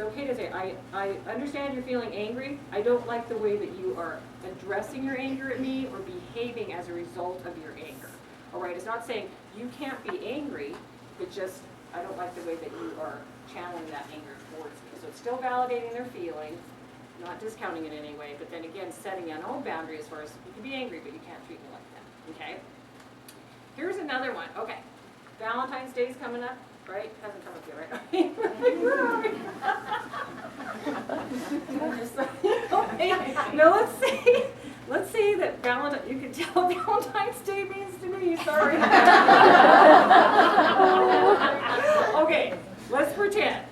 Okay to say, I understand you're feeling angry. I don't like the way that you are addressing your anger at me or behaving as a result of your anger. All right, it's not saying you can't be angry, but just I don't like the way that you are channeling that anger towards me. So it's still validating their feeling, not discounting it in any way, but then again setting an own boundary as far as you can be angry, but you can't treat me like that. Okay? Here's another one. Okay, Valentine's Day's coming up. Right? Hasn't come up yet, right? Okay. Now let's say that you can tell Valentine's Day means to me, sorry. Okay, let's pretend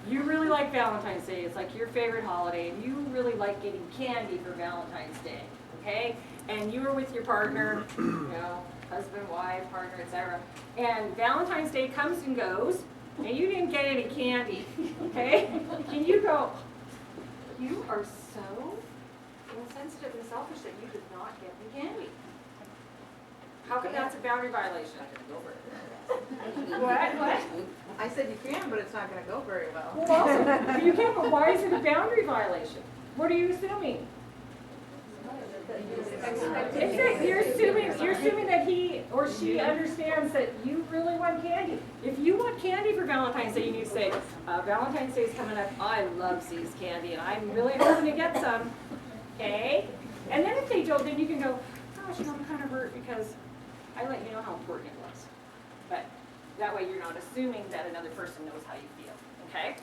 you really like Valentine's Day. It's like your favorite holiday, and you really like getting candy for Valentine's Day, okay? And you were with your partner, you know, husband, wife, partner, etc. And Valentine's Day comes and goes, and you didn't get any candy, okay? And you go, you are so insensitive and selfish that you did not get me candy. How come that's a boundary violation? What? I said you can, but it's not going to go very well. Well, also, you can, but why is it a boundary violation? What are you assuming? You're assuming that he or she understands that you really want candy. If you want candy for Valentine's Day, you need to say, Valentine's Day is coming up. I love C's candy, and I'm really hoping to get some. Okay? And then if they don't, then you can go, gosh, you know, I'm kind of hurt because I let you know how important it was. But that way you're not assuming that another person knows how you feel. Okay?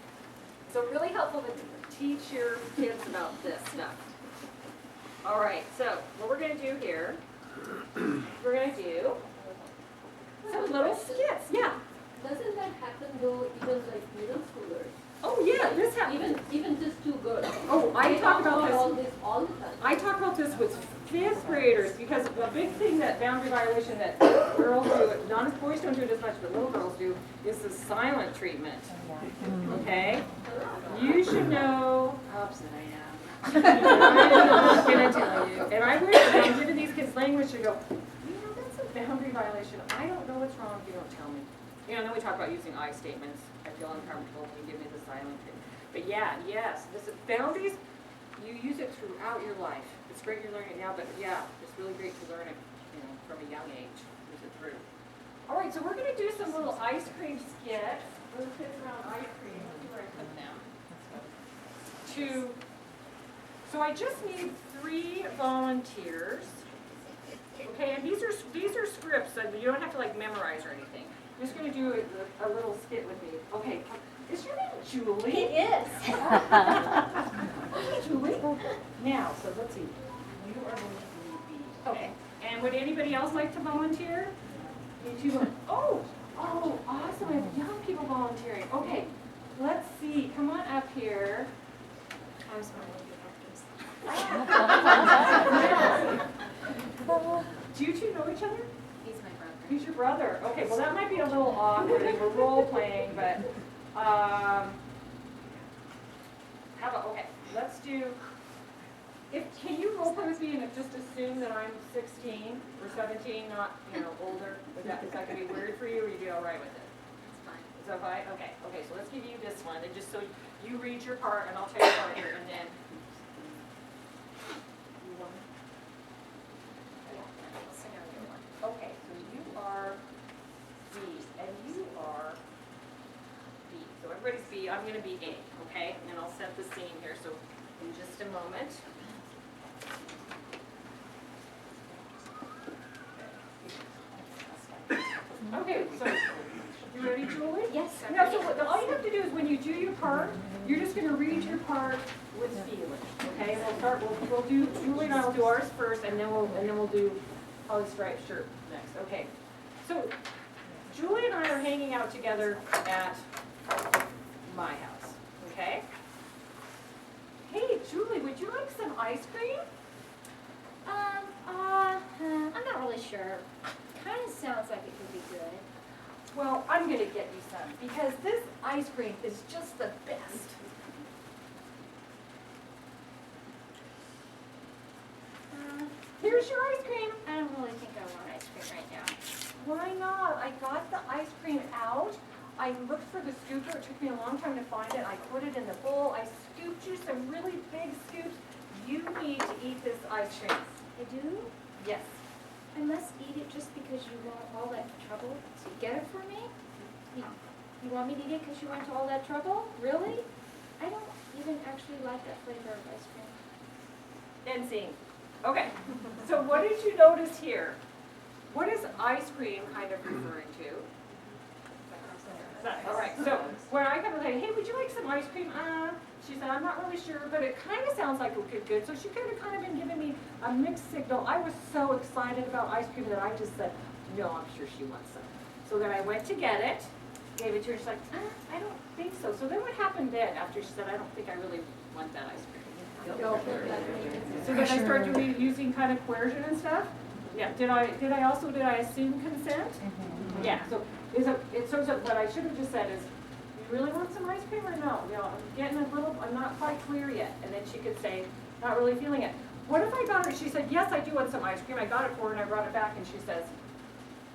So really helpful to teach your kids about this stuff. All right, so what we're going to do here, we're going to do some little skits. Yeah. Doesn't that happen though, even like middle schoolers? Oh yeah, this happens. Even just two girls. Oh, I talk about all this all the time. I talk about this with fifth graders because a big thing that boundary violation that girls do, boys don't do it as much, but little girls do, is the silent treatment. Okay? You should know how upset I am. And I'm not going to tell you. And I wish when I'm giving these kids language to go, you know, that's a boundary violation. I don't know what's wrong if you don't tell me. You know, and then we talk about using I statements. I feel uncomfortable when you give me the silent treatment. But yeah, yes, boundaries, you use it throughout your life. It's great you're learning it now, but yeah, it's really great to learn it, you know, from a young age. Use it through. All right, so we're going to do some little ice cream skits. Little kids around ice cream. Let's see where I put them. So I just need 3 volunteers. Okay, and these are scripts, so you don't have to like memorize or anything. You're just going to do a little skit with me. Okay, is your name Julie? It is. Okay, Julie. Now, so let's see. You are going to be B. Okay. And would anybody else like to volunteer? Oh, awesome. I have young people volunteering. Okay, let's see. Come on up here. I was wondering. Do you two know each other? He's my brother. He's your brother. Okay, well that might be a little awkward. We're role playing, but how about let's do. Can you role play with me and just assume that I'm 16 or 17, not older? Is that going to be weird for you, or you be all right with it? It's fine. Is that fine? Okay. So let's give you this one, and just so you read your part, and I'll tell your part here, and then. Okay, so you are B, and you are B. So everybody's B, I'm going to be A, okay? And I'll set the scene here, so in just a moment. Okay, so you ready, Julie? Yes. Now, so all you have to do is when you do your part, you're just going to read your part with feeling, okay? We'll do, Julie and I will do ours first, and then we'll do Holly Striped shirt next. Okay. So Julie and I are hanging out together at my house. Okay? Hey Julie, would you like some ice cream? I'm not really sure. Kind of sounds like it could be good. Well, I'm gonna get you some because this ice cream is just the best. Here's your ice cream. I don't really think I want ice cream right now. Why not? I got the ice cream out. I looked for the scooper, it took me a long time to find it, I put it in the bowl, I scooped you some really big scoops. You need to eat this ice cream. I do? Yes. I must eat it just because you went all that trouble to get it for me? You want me to eat it because you went to all that trouble? Really? I don't even actually like that flavor of ice cream. And scene. Okay, so what did you notice here? What is ice cream kind of referring to? All right, so when I come and say, hey, would you like some ice cream? She said, I'm not really sure, but it kind of sounds like okay, good. So she could have kind of been giving me a mixed signal. I was so excited about ice cream that I just said, no, I'm sure she wants some. So then I went to get it, gave it to her. She's like, I don't think so. So then what happened then after she said, I don't think I really want that ice cream? So then I started using kind of coercion and stuff? Yeah, did I assume consent? Yeah, so what I should have just said is, you really want some ice cream or no? You know, I'm not quite clear yet. And then she could say, not really feeling it. What if I got her, she said, yes, I do want some ice cream. I got it for her and I brought it back and she says,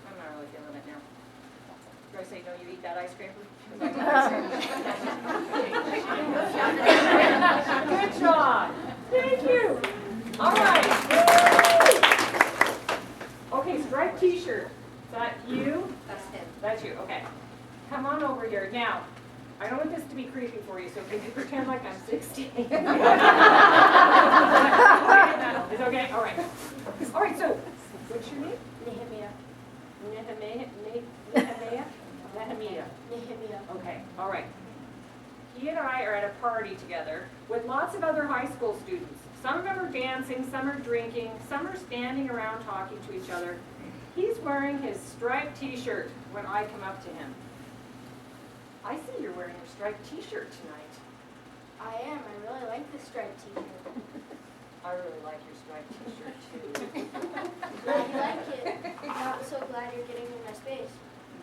I'm not really feeling it now. Do I say, no, you eat that ice cream? Good job. Thank you. All right. Okay, striped t-shirt. Is that you? That's him. That's you, okay. Come on over here. Now, I don't want this to be creepy for you, so can you pretend like I'm 16? It's okay? All right. All right, so, what's your name? Nehemiah. Nehemiah. Okay, all right. He and I are at a party together with lots of other high school students. Some of them are dancing, some are drinking, some are standing around talking to each other. He's wearing his striped t-shirt when I come up to him. I see you're wearing your striped t-shirt tonight. I am. I really like the striped t-shirt. I really like your striped t-shirt too. Glad you like it. Not so glad you're getting in my space.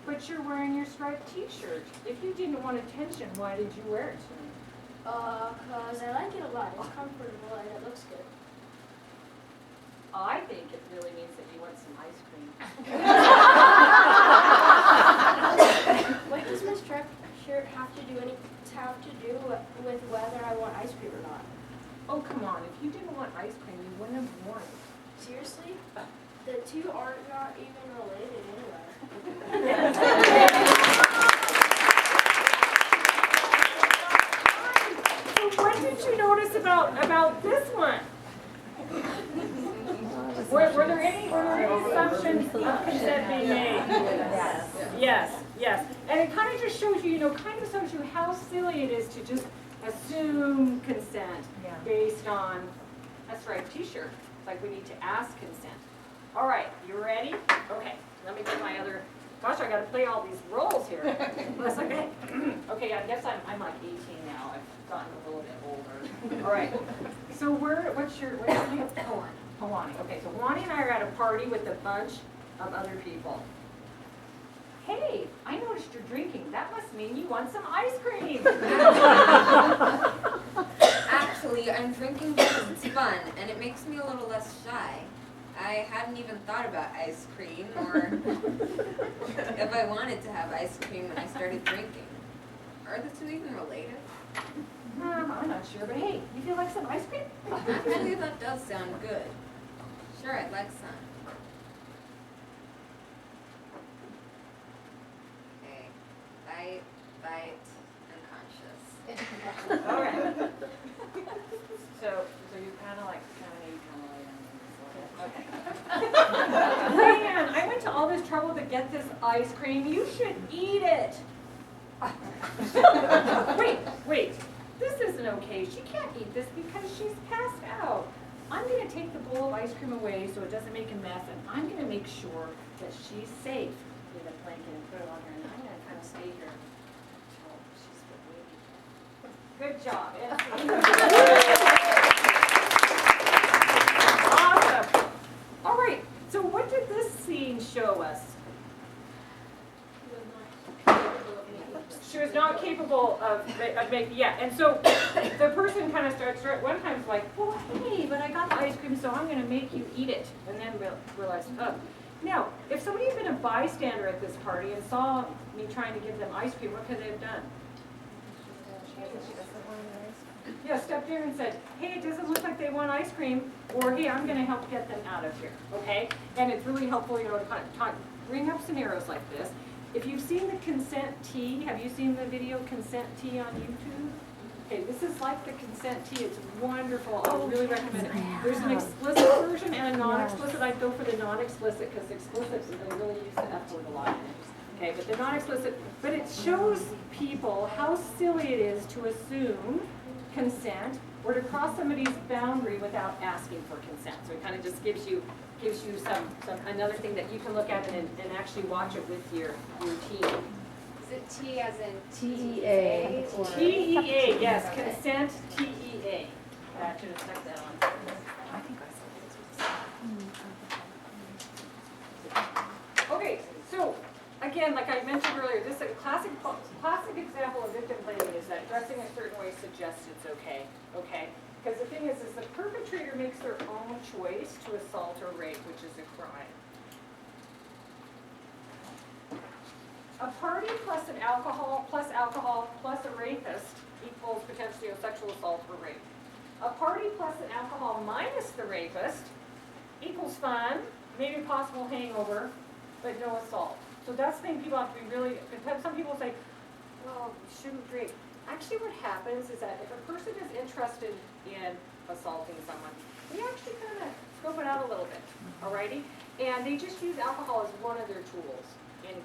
But you're wearing your striped t-shirt. If you didn't want attention, why did you wear it tonight? 'Cause I like it a lot. It's comfortable and it looks good. I think it really means that you want some ice cream. What does my striped shirt have to do with whether I want ice cream or not? Oh, come on. If you didn't want ice cream, you wouldn't have worn it. Seriously? The two are not even related anyway. So what did you notice about this one? Were there any assumptions of consent being made? Yes. And it kind of just shows you, kind of shows you how silly it is to just assume consent based on a striped t-shirt. It's like we need to ask consent. All right, you ready? Okay, let me get my other, gosh, I gotta play all these roles here. That's okay. Okay, I guess I'm like 18 now. I've gotten a little bit older. All right, so what's your name? Hawani. Okay, so Hawani and I are at a party with a bunch of other people. Hey, I noticed you're drinking. That must mean you want some ice cream. Actually, I'm drinking because it's fun, and it makes me a little less shy. I hadn't even thought about ice cream, or if I wanted to have ice cream when I started drinking. Are the two even related? I'm not sure, but hey, you feel like some ice cream? Actually, that does sound good. Sure, I'd like some. Okay, bite, unconscious. All right. So you kind of lay down. Okay. Man, I went to all this trouble to get this ice cream. You should eat it. Wait. This isn't okay. She can't eat this because she's passed out. I'm going to take the bowl of ice cream away so it doesn't make a mess, and I'm going to make sure that she's safe in the blanket and put it on her, and I'm going to kind of stay here until she's awake. Good job. Awesome. All right. So what did this scene show us? She was not capable of making, and so the person kind of starts, one time it's like, well, hey, but I got the ice cream, so I'm going to make you eat it. And then realize, Now, if somebody had been a bystander at this party and saw me trying to give them ice cream, what could they have done? Yeah, stepped in and said, hey, it doesn't look like they want ice cream, or hey, I'm gonna help get them out of here, okay? And it's really helpful, you know, to kind of bring up scenarios like this. If you've seen the consent T, have you seen the video consent T on YouTube? Okay, this is like the consent T, it's wonderful, I would really recommend it. There's an explicit version and a non-explicit. I'd go for the non-explicit because explicit, they really use the F word a lot. Okay, but the non-explicit, but it shows people how silly it is to assume consent or to cross somebody's boundary without asking for consent. So it kind of just gives you some another thing that you can look at and actually watch it with your team. Is it T as in TEA. or- TEA, yes, consent TEA. I should have stuck that on. Okay, so again, like I mentioned earlier, this is a classic example of victim blaming is that dressing a certain way suggests it's okay, okay? Because the thing is the perpetrator makes their own choice to assault or rape, which is a crime. A party plus alcohol plus a rapist equals potentially a sexual assault or rape. A party plus an alcohol minus the rapist equals fun, maybe possible hangover, but no assault. So that's the thing people have to be really, because some people say, well, you shouldn't drink. Actually what happens is that if a person is interested in assaulting someone, they actually kind of scope it out a little bit, alrighty? And they just use alcohol as one of their tools in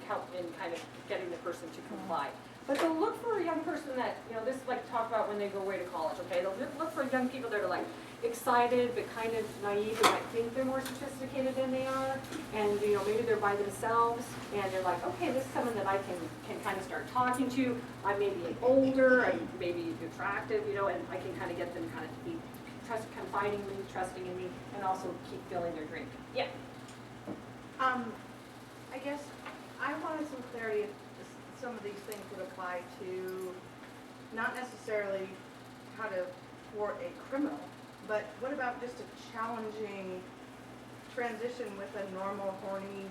kind of getting the person to comply. But they'll look for a young person that, you know, this is like talk about when they go away to college, okay? They'll look for young people that are like excited but kind of naive and might think they're more sophisticated than they are. And, you know, maybe they're by themselves and they're like, okay, this is someone that I can kind of start talking to. I may be older, I'm maybe attractive, you know, and I can kind of get them kind of be confiding in me, trusting in me, and also keep filling their drink. Yeah. I guess I wanted some clarity if some of these things would apply to not necessarily how to thwart a criminal, but what about just a challenging transition with a normal horny,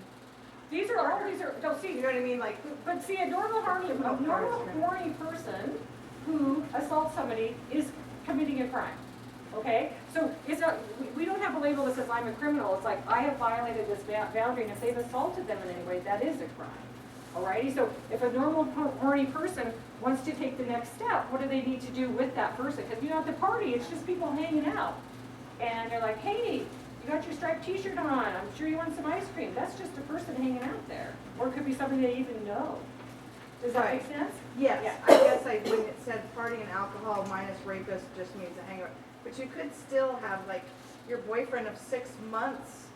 Don't see, you know what I mean, like, but see, a normal horny person who assaults somebody is committing a crime, okay? So it's not, we don't have a label that says I'm a criminal. It's like I have violated this boundary, and if they've assaulted them in any way, that is a crime, alrighty? So if a normal horny person wants to take the next step, what do they need to do with that person? Because, you know, at the party, it's just people hanging out, and they're like, hey, you got your striped t-shirt on, I'm sure you want some ice cream. That's just a person hanging out there. Or it could be somebody they even know. Does that make sense? yes, Yeah. I guess when it said party and alcohol minus rapist just means a hangover. But you could still have like your boyfriend of 6 months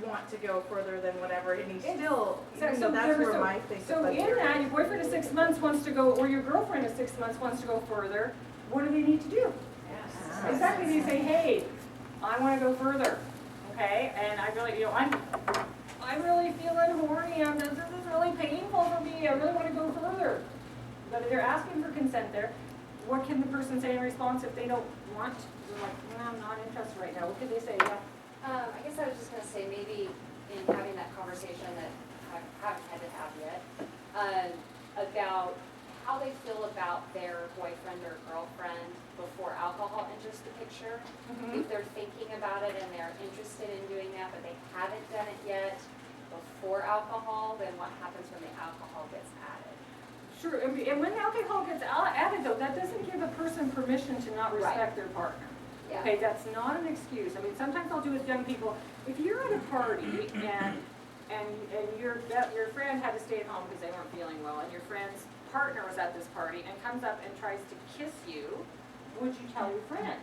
want to go further than whatever, and he still, even though that's where my thing. So in that, your boyfriend of 6 months wants to go, or your girlfriend of 6 months wants to go further, what do they need to do? Yes. Exactly, they say, hey, I want to go further, okay? And I really, you know, I'm really feeling horny, this is really painful for me, I really want to go further. But if they're asking for consent there, what can the person say in response if they don't want? They're like, no, I'm not interested right now. What could they say? Yeah. I guess I was just gonna say, maybe in having that conversation that I haven't had to have yet, about how they feel about their boyfriend or girlfriend before alcohol enters the picture. If they're thinking about it and they're interested in doing that, but they haven't done it yet before alcohol, then what happens when the alcohol gets added? Sure, and when alcohol gets added though, that doesn't give a person permission to not respect their partner. Yeah. Okay, that's not an excuse. I mean, sometimes I'll do with young people, if you're at a party and your friend had to stay at home because they weren't feeling well, and your friend's partner was at this party and comes up and tries to kiss you, would you tell your friend?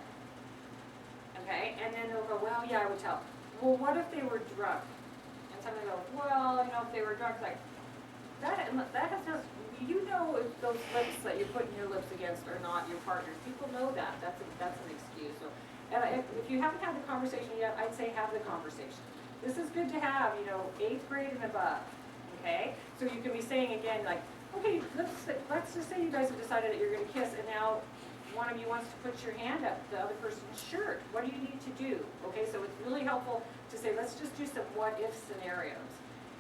Okay, and then they'll go, well, yeah, I would tell. Well, what if they were drunk? And somebody goes, well, you know, if they were drunk, like, that has just, you know if those lips that you're putting your lips against are not your partner's. People know that. That's an excuse. So, and if you haven't had the conversation yet, I'd say have the conversation. This is good to have, you know, 8th grade and above, okay? So you can be saying again, like, okay, let's just say you guys have decided that you're going to kiss, and now one of you wants to put your hand up the other person's shirt. What do you need to do? Okay, so it's really helpful to say, let's just do some what-if scenarios.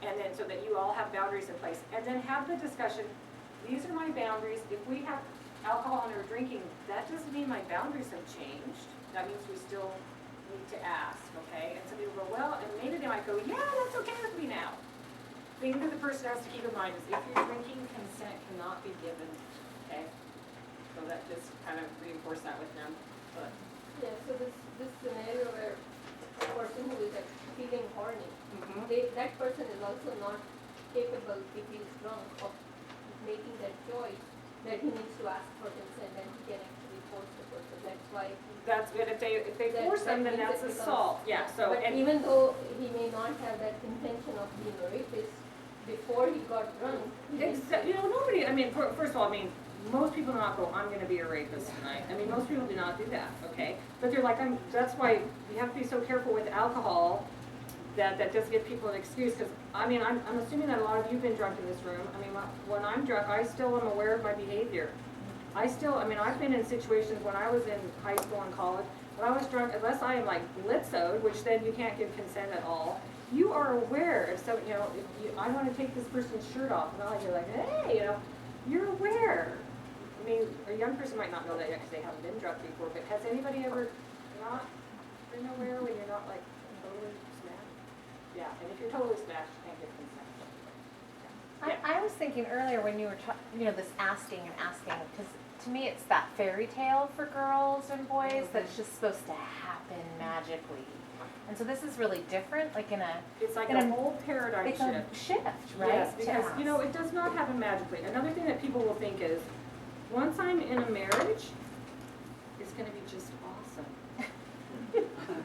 And then so that you all have boundaries in place. And then have the discussion, these are my boundaries. If we have alcohol and or drinking, that doesn't mean my boundaries have changed. That means we still need to ask, okay? And some people go, well, and maybe they might go, yeah, that's okay with me now. Thing that the person has to keep in mind is if you're drinking, consent cannot be given, okay? So that just kind of reinforce that with them. But Yeah, so this scenario where a person who is like feeling horny, that person is also not capable, if he's drunk, of making that choice that he needs to ask for consent and he can actually force the person. That's why. that's good. If they force them, then means that's it becomes- assault. Yeah. So But and even though he may not have that intention of being a rapist, before he got drunk, you know, nobody. I mean, first of all, I mean, most people do not go, I'm going to be a rapist tonight. I mean, most people do not do that. Okay, but they're like, that's why you have to be so careful with alcohol. That does give people an excuse, because I mean, I'm assuming that a lot of you've been drunk in this room. I mean, when I'm drunk, I still am aware of my behavior. I mean, I've been in situations when I was in high school and college, when I was drunk, unless I am like blitzoed, which then you can't give consent at all, you are aware. If so, you know, I want to take this person's shirt off, and you're like, hey, you know, you're aware. I mean, a young person might not know that yet because they haven't been drunk before, but has anybody ever not been aware when you're not like totally smashed? Yeah, and if you're totally smashed, you can't give consent. I was thinking earlier when you were, this asking and asking, because to me it's that fairy tale for girls and boys that's just supposed to happen magically. And so this is really different, like It's like in a whole paradigm it's shift. a shift, right? Yes, to because, ask. you know, it does not happen magically. Another thing that people will think is, once I'm in a marriage, it's gonna be just awesome.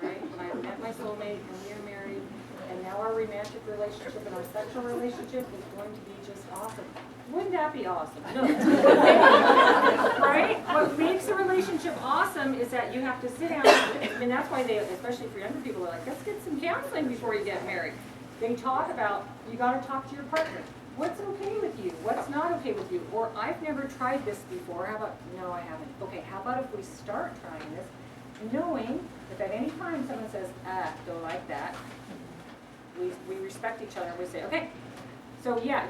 Right? When I met my soulmate and we are married, and now our romantic relationship and our sexual relationship is going to be just awesome. Wouldn't that be awesome? No. Right? What makes a relationship awesome is that you have to sit down, and that's why they, especially for younger people, are like, let's get some counseling before you get married. They talk about, you gotta talk to your partner. What's okay with you? What's not okay with you? Or I've never tried this before. How about, no, I haven't. Okay, how about if we start trying this, knowing if at any time someone says, don't like that, we respect each other and we say, okay, so yeah,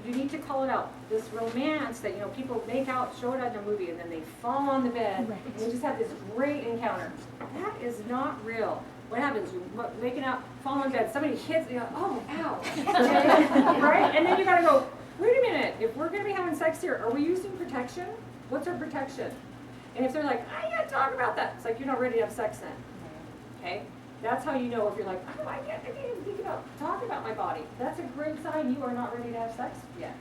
you need to call it out. This romance that, you know, people make out, show it in a movie, and then they fall on the bed, and they just have this great encounter. That is not real. What happens? You're making out, fall on bed, somebody hits, you know, oh, ow. Right? And then you gotta go, wait a minute, if we're gonna be having sex here, are we using protection? What's our protection? And if they're like, I can't talk about that, it's like you're not ready to have sex then. Okay? That's how you know if you're like, oh, I can't even think about talking about my body. That's a great sign you are not ready to have sex yet.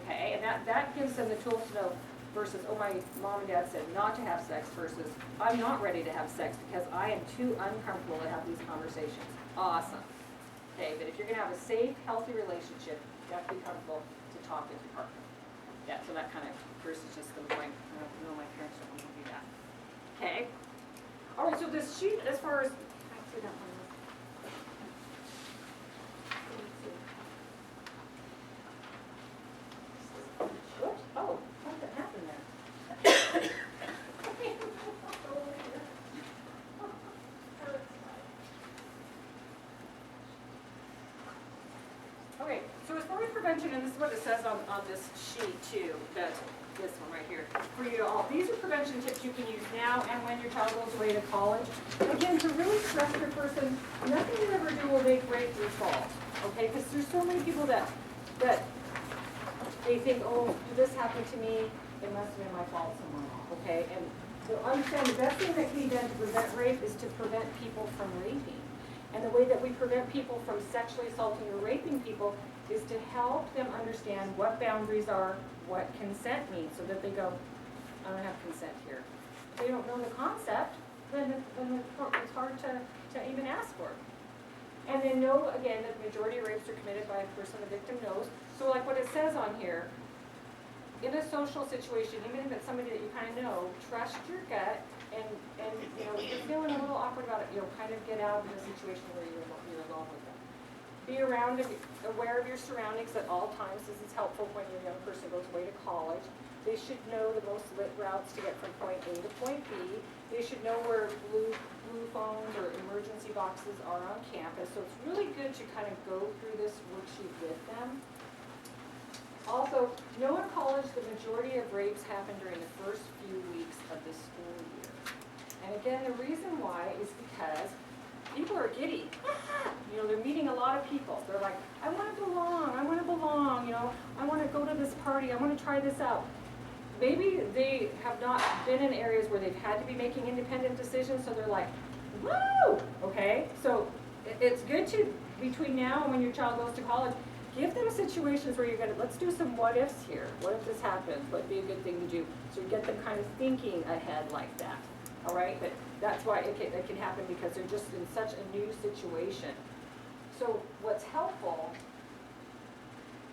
Okay, and that gives them the tools to know versus, oh, my mom and dad said not to have sex versus I'm not ready to have sex because I am too uncomfortable to have these conversations. Awesome. Okay, but if you're gonna have a safe, healthy relationship, you have to be comfortable to talk with your partner. Yeah, so that kind of versus just them going, no, my parents don't want to do that. Okay. All right, so this sheet, as far as that one. Whoops, oh, something happened there. Okay, so as far as prevention, and this is what it says on this sheet too, this one right here, for you all. These are prevention tips you can use now and when your child goes away to college. Again, to really stress your person, nothing you ever do will make rape your fault, okay? Because there's so many people that they think, oh, this happened to me, it must have been my fault somewhere, okay? And so understand the best thing that can be done to prevent rape is to prevent people from raping. And the way that we prevent people from sexually assaulting or raping people is to help them understand what boundaries are, what consent means, so that they go, I don't have consent here. If they don't know the concept, then it's hard to even ask for it. And then know, again, that the majority of rapes are committed by a person the victim knows. So like what it says on here, in a social situation, even if it's somebody that you kind of know, trust your gut, and you know, if you're feeling a little awkward about it, you know, kind of get out of the situation where you're alone with them. Be aware of your surroundings at all times. This is helpful when your young person goes away to college. They should know the most lit routes to get from point A to point B. They should know where blue phones or emergency boxes are on campus. So it's really good to kind of go through this worksheet with them. Also, know in college the majority of rapes happen during the first few weeks of the school year. And again, the reason why is because people are giddy. You know, they're meeting a lot of people. They're like, I want to belong, you know, I want to go to this party, I want to try this out. Maybe they have not been in areas where they've had to be making independent decisions, so they're like, woo, okay? So it's good to, between now and when your child goes to college, give them situations where you're going to, let's do some what ifs here. What if this happens? What would be a good thing to do? So you get them kind of thinking ahead like that, all right? But that's why it can happen because they're just in such a new situation. So what's helpful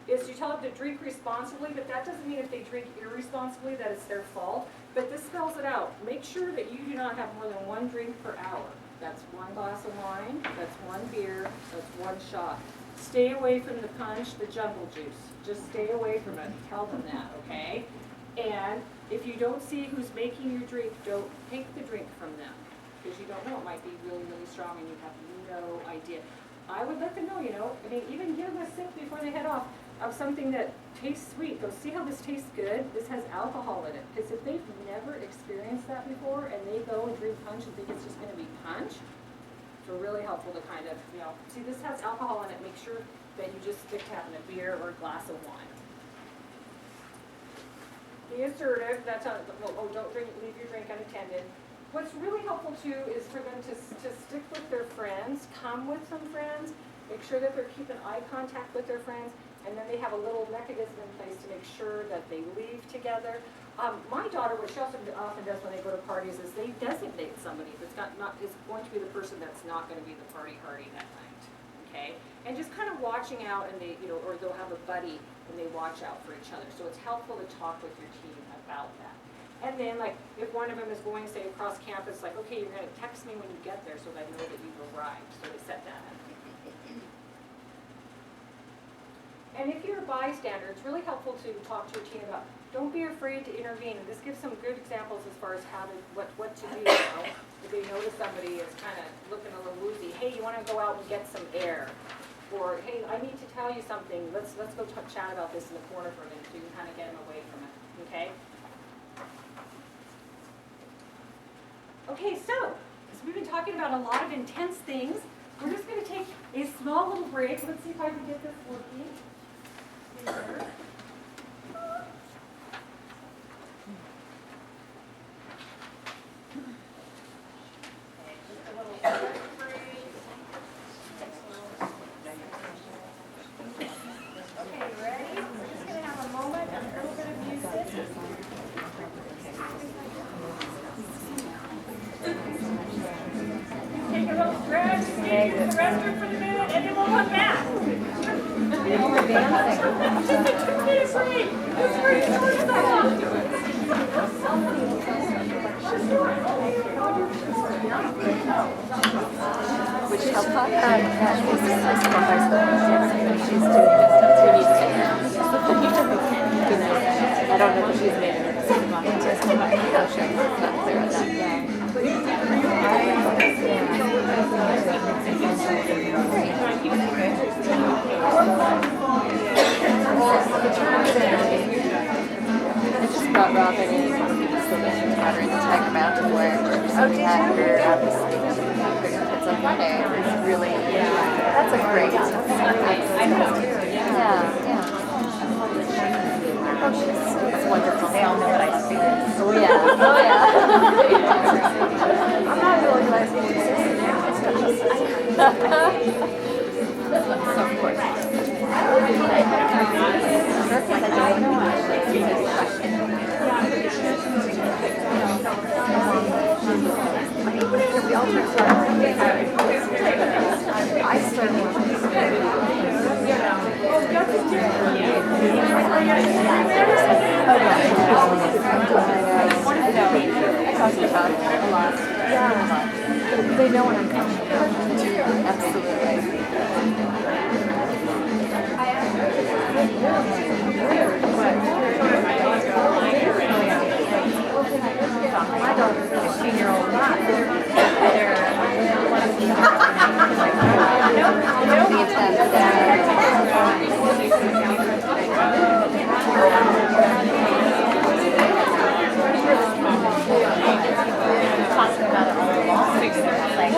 is you tell them to drink responsibly, but that doesn't mean if they drink irresponsibly that it's their fault. But this spells it out. Make sure that you do not have more than 1 drink per hour. That's 1 glass of wine, that's 1 beer, that's 1 shot. Stay away from the punch, the jungle juice. Just stay away from it. Tell them that, okay? And if you don't see who's making your drink, don't take the drink from them. Because you don't know, it might be really, really strong and you have no idea. I would let them know, you know, I mean, even give them a sip before they head off of something that tastes sweet. Go, see how this tastes good? This has alcohol in it. Because if they've never experienced that before and they go and drink punch and think it's just going to be punch, so really helpful to kind of, you know, see this has alcohol in it. Make sure that you just stick to having a beer or a glass of wine. Be assertive. That's how, oh, don't leave your drink unattended. What's really helpful too is for them to stick with their friends, come with some friends, make sure that they're keeping eye contact with their friends, and then they have a little mechanism in place to make sure that they leave together. My daughter, what she often does when they go to parties is they designate somebody that's is going to be the person that's not going to be the party hardy that night. Okay, and just kind of watching out, and they, you know, or they'll have a buddy and they watch out for each other. So it's helpful to talk with your team about that. And then, like, if one of them is going, say, across campus, like, okay, you're going to text me when you get there so that I know that you've arrived. So they set that up. And if you're a bystander, it's really helpful to talk to your team about, don't be afraid to intervene. And this gives some good examples as far as how to, what to do. You know? If they notice somebody is kind of looking a little woozy, hey, you want to go out and get some air? Or, hey, I need to tell you something. Let's go chat about this in the corner for a minute so you can kind of get them away from it. Okay? Okay, so, because we've been talking about a lot of intense things, we're just going to take a small little break. Let's see if I can get this working. Here. I don't know if she's made a decision on it. Just not clear on that yet. I just brought Robin in so that she had her in the Tiger Mountain where she had her it's a fun day. It's really, that's a great. Yeah. Oh, she's wonderful. They all know what I speak. Oh yeah. I'm not really glad to be of course. I don't know. We all try I started. They know when I'm coming. Absolutely. I talk to my daughter's 16-year-old lot. Talking about it all along. Like, that's like,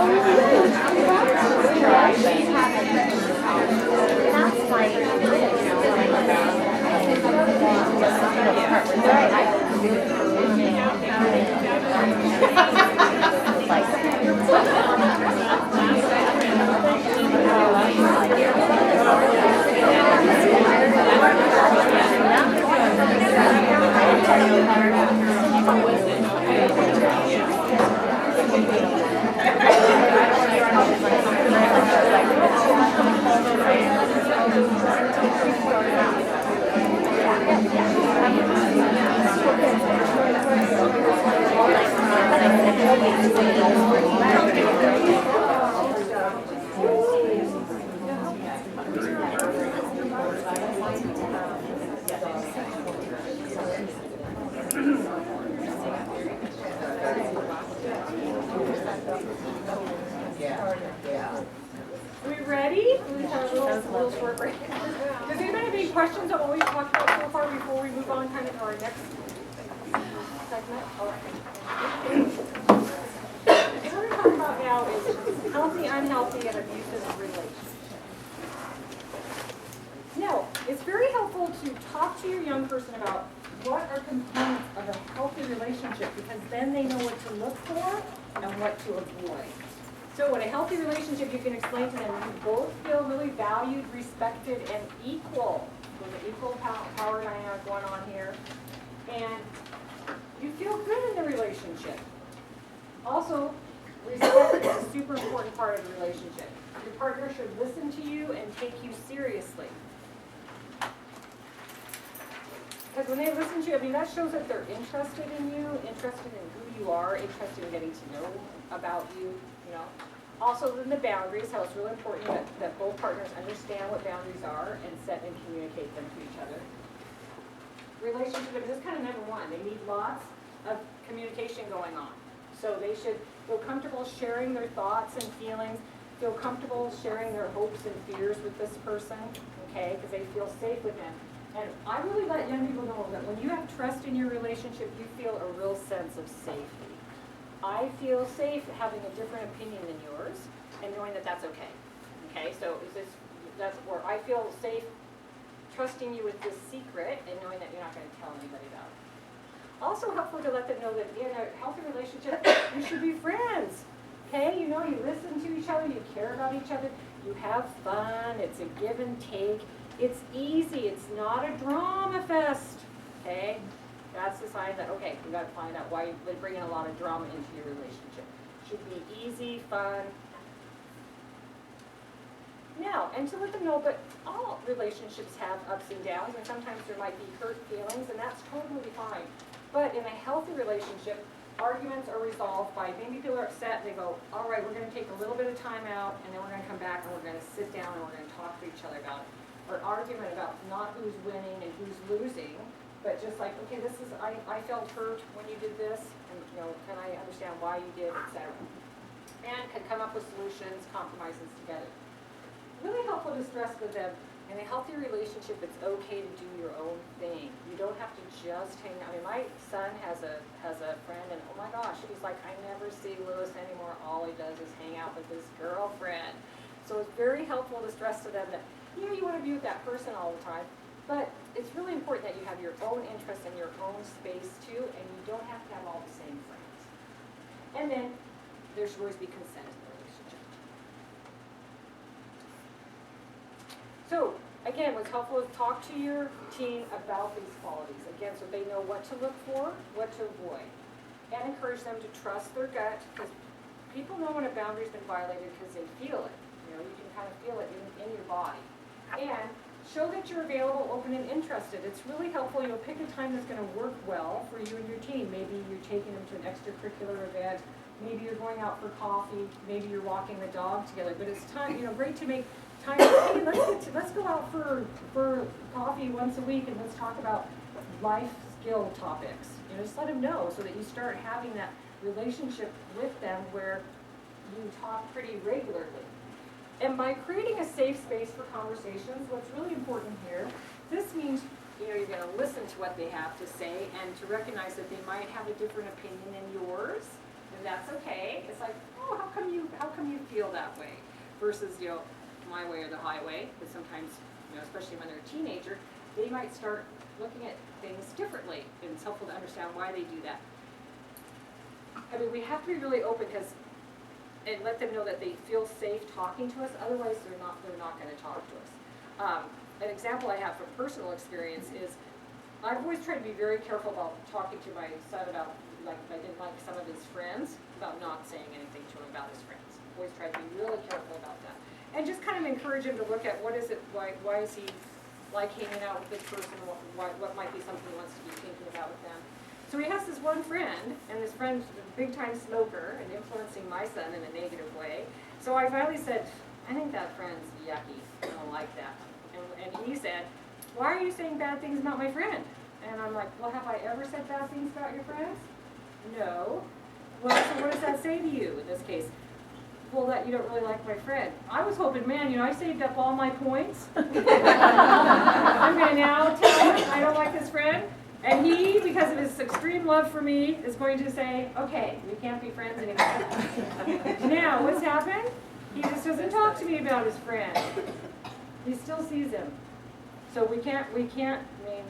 Are we ready? We have a little short break. Does anybody have any questions on what we've talked about so far before we move on kind of to our next segment? All right. What we're talking about now is healthy, unhealthy, and abusive relationships. Now, it's very helpful to talk to your young person about what are components of a healthy relationship, because then they know what to look for and what to avoid. So in a healthy relationship, you can explain to them you both feel really valued, respected, and equal. There's an equal power dynamic going on here. And you feel good in the relationship. Also, respect is a super important part of the relationship. Your partner should listen to you and take you seriously. Because when they listen to you, I mean, that shows that they're interested in you, interested in who you are, interested in getting to know about you, you know. Also, then the boundaries, how it's really important that both partners understand what boundaries are and set and communicate them to each other. Relationship, I mean, this is kind of number one. They need lots of communication going on. So they should feel comfortable sharing their thoughts and feelings, feel comfortable sharing their hopes and fears with this person, okay, because they feel safe with them. And I really let young people know that when you have trust in your relationship, you feel a real sense of safety. I feel safe having a different opinion than yours and knowing that that's okay. Okay, so that's where I feel safe trusting you with this secret and knowing that you're not going to tell anybody about it. Also helpful to let them know that in a healthy relationship, you should be friends. Okay, you know, you listen to each other, you care about each other, you have fun, it's a give and take. It's easy, it's not a drama fest, okay? That's the sign that, okay, we gotta find out why you're bringing a lot of drama into your relationship. Should be easy, fun. Now, and to let them know, but all relationships have ups and downs, and sometimes there might be hurt feelings, and that's totally fine. But in a healthy relationship, arguments are resolved by maybe people are upset, they go, all right, we're gonna take a little bit of time out, and then we're gonna come back and we're gonna sit down and we're gonna talk to each other about it. Or argument about not who's winning and who's losing, but just like, okay, this is, I felt hurt when you did this, and you know, can I understand why you did, etc. And can come up with solutions, compromises together. Really helpful to stress with them, in a healthy relationship, it's okay to do your own thing. You don't have to just hang out. I mean, my son has a friend, and oh my gosh, he's like, I never see Lewis anymore. All he does is hang out with his girlfriend. So it's very helpful to stress to them that, you know, you want to be with that person all the time, but it's really important that you have your own interests and your own space too, and you don't have to have all the same friends. And then there should always be consent in the relationship. So again, what's helpful is talk to your teen about these qualities. Again, so they know what to look for, what to avoid, and encourage them to trust their gut, because people know when a boundary's been violated because they feel it. You know, you can kind of feel it in your body. And show that you're available, open, and interested. It's really helpful. You'll pick a time that's going to work well for you and your teen. Maybe you're taking them to an extracurricular event. Maybe you're going out for coffee. Maybe you're walking the dog together. But it's time, you know, great to make time. Hey, let's go out for coffee once a week, and let's talk about life skill topics. You know, just let them know so that you start having that relationship with them where you talk pretty regularly. And by creating a safe space for conversations, what's really important here, this means, you know, you're gonna listen to what they have to say and to recognize that they might have a different opinion than yours, and that's okay. It's like, oh, how come you feel that way? Versus, you know, my way or the highway, because sometimes, you know, especially when they're a teenager, they might start looking at things differently, and it's helpful to understand why they do that. I mean, we have to be really open and let them know that they feel safe talking to us, otherwise they're not gonna talk to us. An example I have from personal experience is, I've always tried to be very careful about talking to my son about, like, if I didn't like some of his friends, about not saying anything to him about his friends. Always tried to be really careful about that. And just kind of encourage him to look at what is it, why is he like hanging out with this person, what might be something he wants to be thinking about with them. So he has this one friend, and this friend's a big-time smoker and influencing my son in a negative way. So I finally said, I think that friend's yucky, I don't like that. And he said, why are you saying bad things about my friend? And I'm like, well, have I ever said bad things about your friends? No. Well, so what does that say to you in this case? Well, that you don't really like my friend. I was hoping, man, you know, I saved up all my points. I'm going to now tell him I don't like this friend. And he, because of his extreme love for me, is going to say, okay, we can't be friends anymore. Now, what's happened? He just doesn't talk to me about his friend. He still sees him. So we can't, I mean,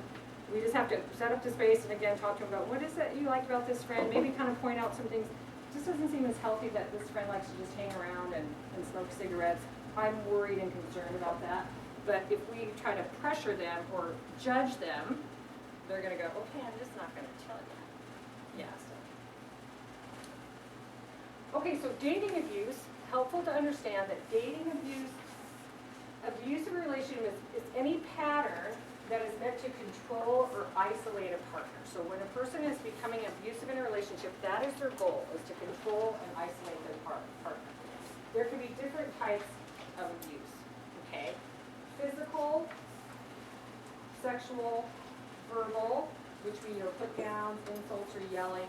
we just have to set up the space and again talk to him about what is it you like about this friend, maybe kind of point out some things. It just doesn't seem as healthy that this friend likes to just hang around and smoke cigarettes. I'm worried and concerned about that. But if we try to pressure them or judge them, they're going to go, okay, I'm just not going to tell you. Yeah. So. Okay, so dating abuse, helpful to understand that dating abuse, abusive relationship is any pattern that is meant to control or isolate a partner. So when a person is becoming abusive in a relationship, that is their goal, is to control and isolate their partner. There can be different types of abuse, okay? Physical, sexual, verbal, which we put downs, insults, or yelling.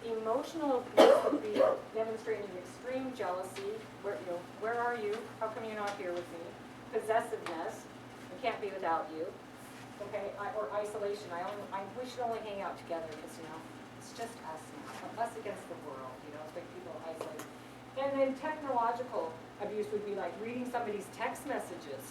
Emotional abuse would be demonstrating extreme jealousy. Where are you? How come you're not here with me? Possessiveness. I can't be without you. Okay, or isolation. We should only hang out together because it's just us now. Us against the world. It's like people isolate. And then technological abuse would be like reading somebody's text messages.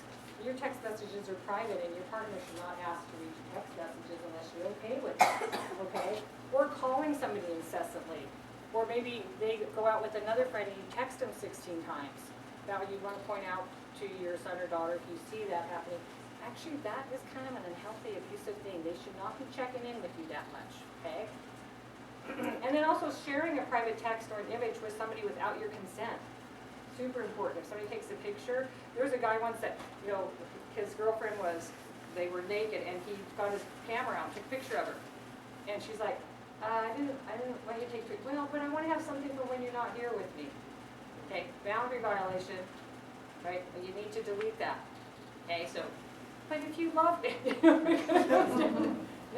Your text messages are private and your partner should not ask to read your text messages unless you're okay with it, okay? Or calling somebody incessantly. Or maybe they go out with another friend and you text them 16 times. Now you want to point out to your son or daughter if you see that happening, actually that is kind of an unhealthy, abusive thing. They should not be checking in with you that much, okay? And then also sharing a private text or an image with somebody without your consent. Super important. If somebody takes a picture, there was a guy once that, his girlfriend they were naked and he got his camera out, took a picture of her. And she's like, I didn't want you to take a picture. Well, but I want to have something for when you're not here with me. Okay, boundary violation, right? You need to delete that. Okay, so, but if you love me,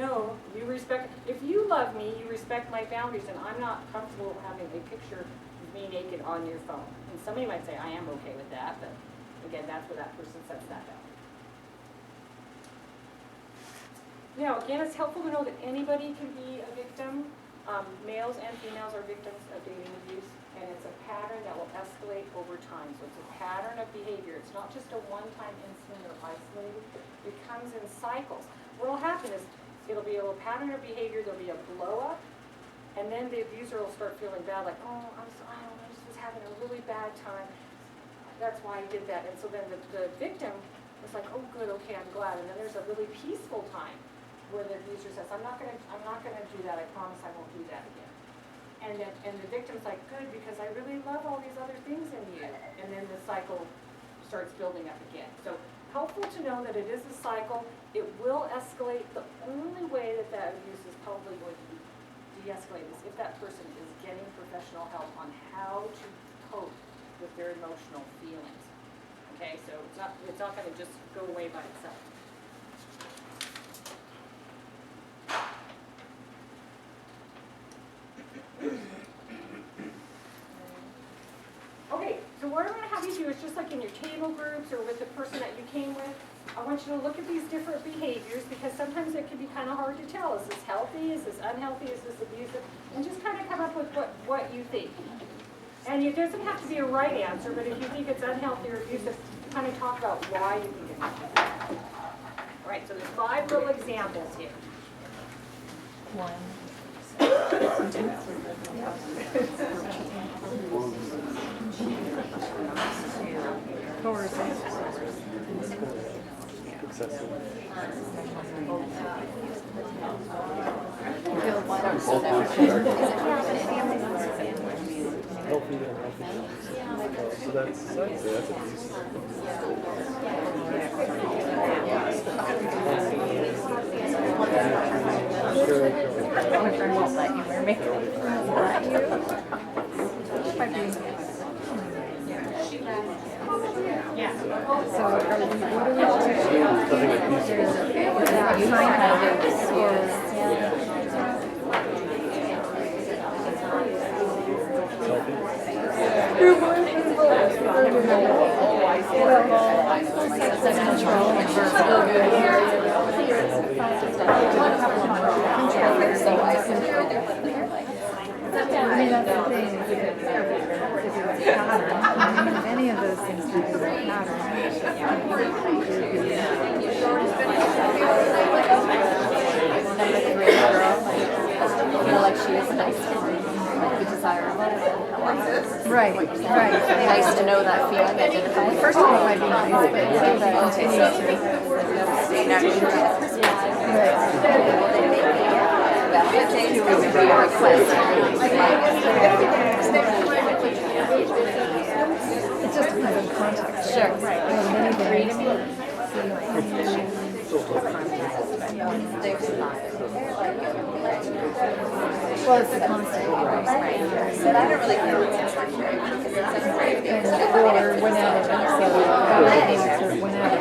no, you respect, if you love me, you respect my boundaries, and I'm not comfortable having a picture of me naked on your phone. And somebody might say, I am okay with that, but again, that's where that person sets that down. Now, again, it's helpful to know that anybody can be a victim. Males and females are victims of dating abuse, and it's a pattern that will escalate over time. So it's a pattern of behavior. It's not just a one-time incident or isolated. It comes in cycles. What will happen is it'll be a little pattern of behavior. There'll be a blow-up, and then the abuser will start feeling bad, like, oh, I just was having a really bad time. That's why I did that. And so then the victim was like, oh, good, okay, I'm glad. And then there's a really peaceful time where the abuser says, I'm not gonna do that. I promise I won't do that again. And the victim's like, good, because I really love all these other things in you. And then the cycle starts building up again. So helpful to know that it is a cycle. It will escalate. The only way that abuse is probably going to be de-escalate is if that person is getting professional help on how to cope with their emotional feelings. Okay, so it's not going to just go away by itself. your table groups or with the person that you came with, I want you to look at these different behaviors because sometimes it can be kind of hard to tell. Is this healthy? Is this unhealthy? Is this abusive? And just kind of come up with what you think. And it doesn't have to be a right answer, but if you think it's unhealthy or abusive, kind of talk about why you think it's unhealthy. All right, so there's 5 little examples here. Healthy and unhealthy. So that's abuse. My friend won't let you wear makeup. Let you? Might be. Yeah. So what are we doing? You might have I mean, that's the thing, if it's a pattern, any of those things can be a pattern. Number 3, girl, feel like she is nice to me, like you desire a little. Right. Nice to know that feeling, identify. First of all, it might be nice, but if that continues to stay naturally. It would be a request. It just depends on context. Sure. Well, it's the constant. But I don't really care what's contrary because it's a very big Or whenever, so that would be the answer, whenever.